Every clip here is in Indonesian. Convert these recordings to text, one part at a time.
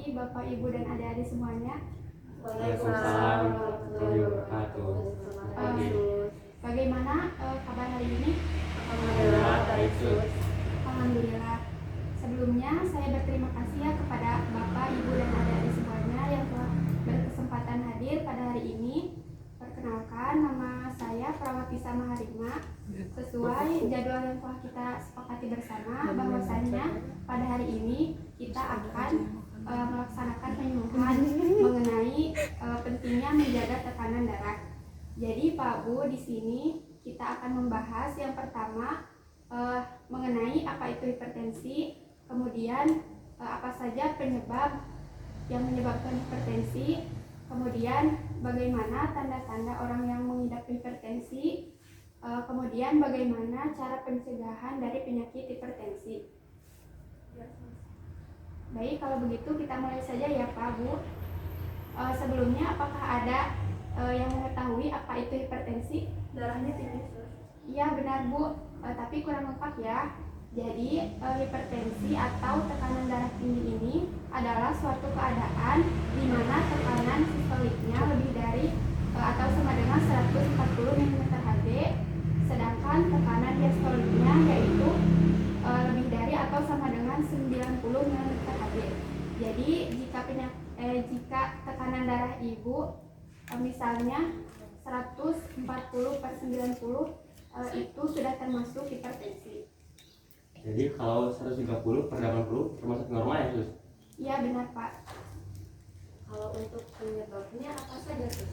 pagi Bapak, Ibu, dan adik-adik semuanya. Waalaikumsalam warahmatullahi wabarakatuh. Bagaimana kabar hari ini? Alhamdulillah baik, Sus. Alhamdulillah. Sebelumnya saya berterima kasih ya kepada Bapak, Ibu, dan adik-adik semuanya yang telah berkesempatan hadir pada hari ini. Perkenalkan, nama saya Prawati Samaharima. Sesuai jadwal yang telah kita sepakati bersama, bahwasannya pada hari ini kita akan melaksanakan penyuluhan mengenai pentingnya menjaga tekanan darah. Jadi Pak Bu, di sini kita akan membahas yang pertama mengenai apa itu hipertensi, kemudian apa saja penyebab yang menyebabkan hipertensi, kemudian bagaimana tanda-tanda orang yang mengidap hipertensi, kemudian bagaimana cara pencegahan dari penyakit hipertensi. Baik, kalau begitu kita mulai saja ya Pak Bu. Sebelumnya apakah ada yang mengetahui apa itu hipertensi? Darahnya tinggi, Sus. Iya benar Bu, tapi kurang lengkap ya. Jadi hipertensi atau tekanan darah tinggi ini adalah suatu keadaan di mana tekanan sistoliknya lebih dari atau sama dengan 140 mmHg, sedangkan tekanan diastoliknya yaitu lebih dari atau sama dengan 90 mmHg. Jadi jika tekanan darah ibu misalnya 140/90 itu sudah termasuk hipertensi. Jadi kalau 130/80 termasuk normal ya, Sus? Iya benar Pak. Kalau untuk penyebabnya apa saja, Sus?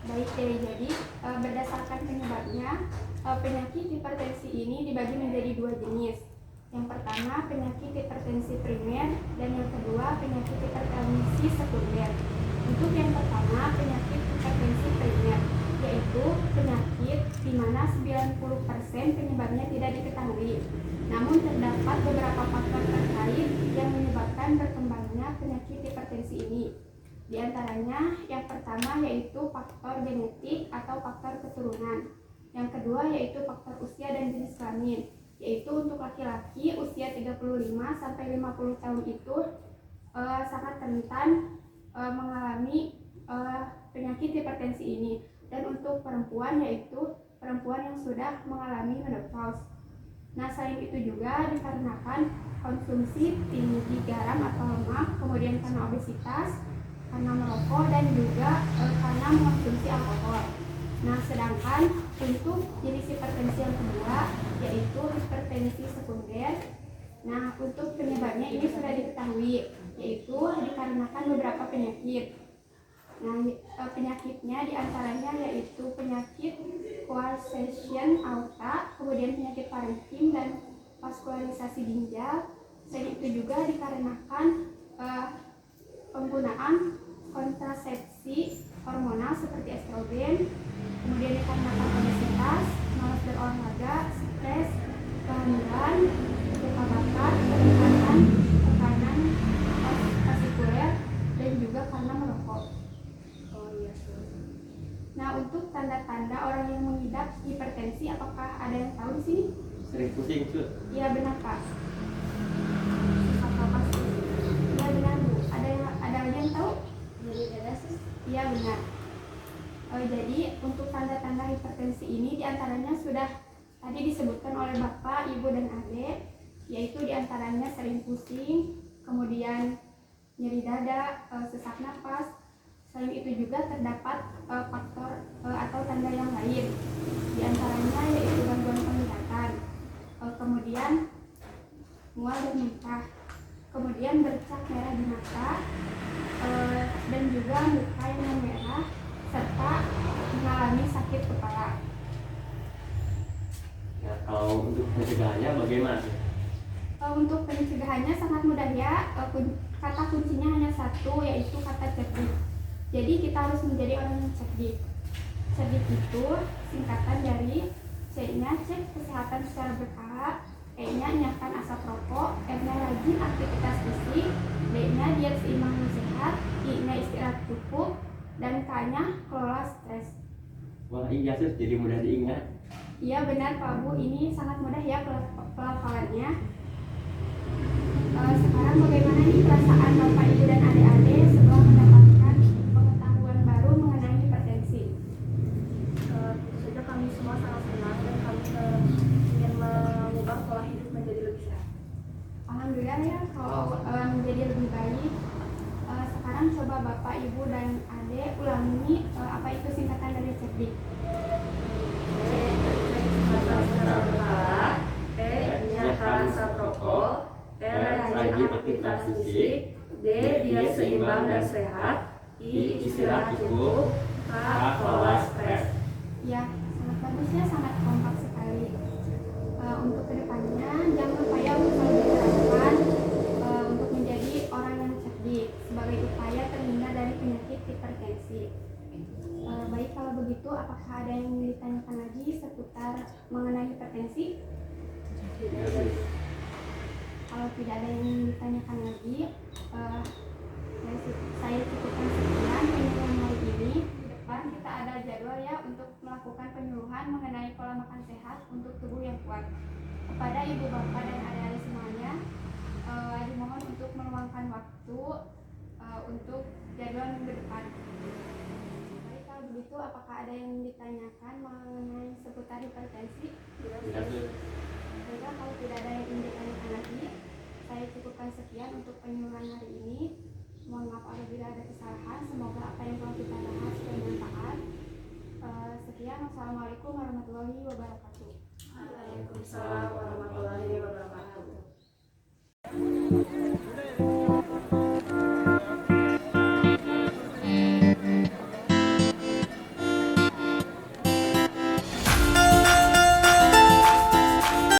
Baik deh, jadi berdasarkan penyebabnya penyakit hipertensi ini dibagi menjadi dua jenis. Yang pertama penyakit hipertensi primer dan yang kedua penyakit hipertensi sekunder. Untuk yang pertama penyakit hipertensi primer, yaitu penyakit di mana 90% penyebabnya tidak diketahui. Namun terdapat beberapa faktor terkait yang menyebabkan berkembangnya penyakit hipertensi ini. Di antaranya yang pertama yaitu faktor genetik atau faktor keturunan. Yang kedua yaitu faktor usia dan jenis kelamin, yaitu untuk laki-laki usia 35-50 tahun itu sangat rentan mengalami penyakit hipertensi ini. Dan untuk perempuan yaitu perempuan yang sudah mengalami menopause. Nah, selain itu juga dikarenakan konsumsi tinggi garam atau lemak, kemudian karena obesitas, karena merokok, dan juga karena mengonsumsi alkohol. Nah, sedangkan untuk jenis hipertensi yang kedua yaitu hipertensi sekunder. Nah, untuk penyebabnya ini sudah diketahui, yaitu dikarenakan beberapa penyakit. Nah, penyakitnya diantaranya yaitu penyakit coarctation aorta, kemudian penyakit parenkim dan vaskularisasi ginjal. Selain itu juga dikarenakan penggunaan kontrasepsi hormonal seperti estrogen, kemudian dikarenakan obesitas, malas berolahraga, stres, kehamilan, luka bakar, peningkatan tekanan vaskuler, dan juga karena merokok. Nah, untuk tanda-tanda orang yang mengidap hipertensi, apakah ada yang tahu di sini? Sering pusing, Sus? Iya benar Pak. Apa sih? Iya benar Bu. Ada yang tahu? Nyeri dada, Sus. Iya benar. Jadi untuk tanda-tanda hipertensi ini diantaranya sudah tadi disebutkan oleh Bapak, Ibu, dan Adik, yaitu diantaranya sering pusing, kemudian nyeri dada, sesak napas. Selain itu juga terdapat faktor atau tanda yang lain, diantaranya yaitu gangguan penglihatan, kemudian mual dan muntah, kemudian bercak merah di mata, dan juga muka yang merah, serta mengalami sakit kepala. Ya, kalau untuk pencegahannya bagaimana? Untuk pencegahannya sangat mudah ya. Kata kuncinya hanya satu, yaitu kata cerdik. Jadi kita harus menjadi orang yang cerdik. Cerdik itu singkatan dari C-nya cek kesehatan secara berkala, E-nya nyahkan asap rokok, R-nya rajin aktivitas fisik, D-nya diet seimbang dan sehat, I-nya istirahat cukup, dan K-nya kelola stres. Wah iya, Sus, jadi mudah diingat. Iya benar Pak Bu, ini sangat mudah ya pelafalannya. Sekarang bagaimana nih perasaan Bapak, Ibu, dan adik-adik setelah mendapatkan pengetahuan baru mengenai hipertensi? Tentu saja kami semua sangat senang dan kami ingin mengubah pola hidup menjadi lebih sehat. Alhamdulillah ya kalau menjadi lebih baik. Sekarang coba Bapak, Ibu, dan adik ulangi apa itu singkatan dari cerdik. P nya rasa protokol, R rajin aktivitas fisik, D diet seimbang dan sehat, I istirahat cukup, K kelola stres. Ya, sangat bagus ya, sangat kompak sekali. Untuk kedepannya jangan lupa ya untuk selalu diterapkan untuk menjadi orang yang cerdik sebagai upaya terhindar dari penyakit hipertensi. Baik, kalau begitu apakah ada yang ingin ditanyakan lagi seputar mengenai hipertensi? Kalau tidak ada yang ingin ditanyakan lagi, saya cukupkan sekian penyuluhan hari ini. Di depan kita ada jadwal ya untuk melakukan penyuluhan mengenai pola makan sehat untuk tubuh yang kuat. Kepada ibu bapak dan adik-adik semuanya, dimohon untuk meluangkan waktu untuk jadwal minggu depan. Baik, kalau begitu apakah ada yang ditanyakan mengenai seputar hipertensi? Baiklah, kalau tidak ada yang ingin ditanyakan lagi, saya cukupkan sekian untuk penyuluhan hari ini. Mohon maaf apabila ada kesalahan. Semoga apa yang telah kita bahas bermanfaat. Sekian, wassalamualaikum warahmatullahi wabarakatuh. Waalaikumsalam warahmatullahi wabarakatuh.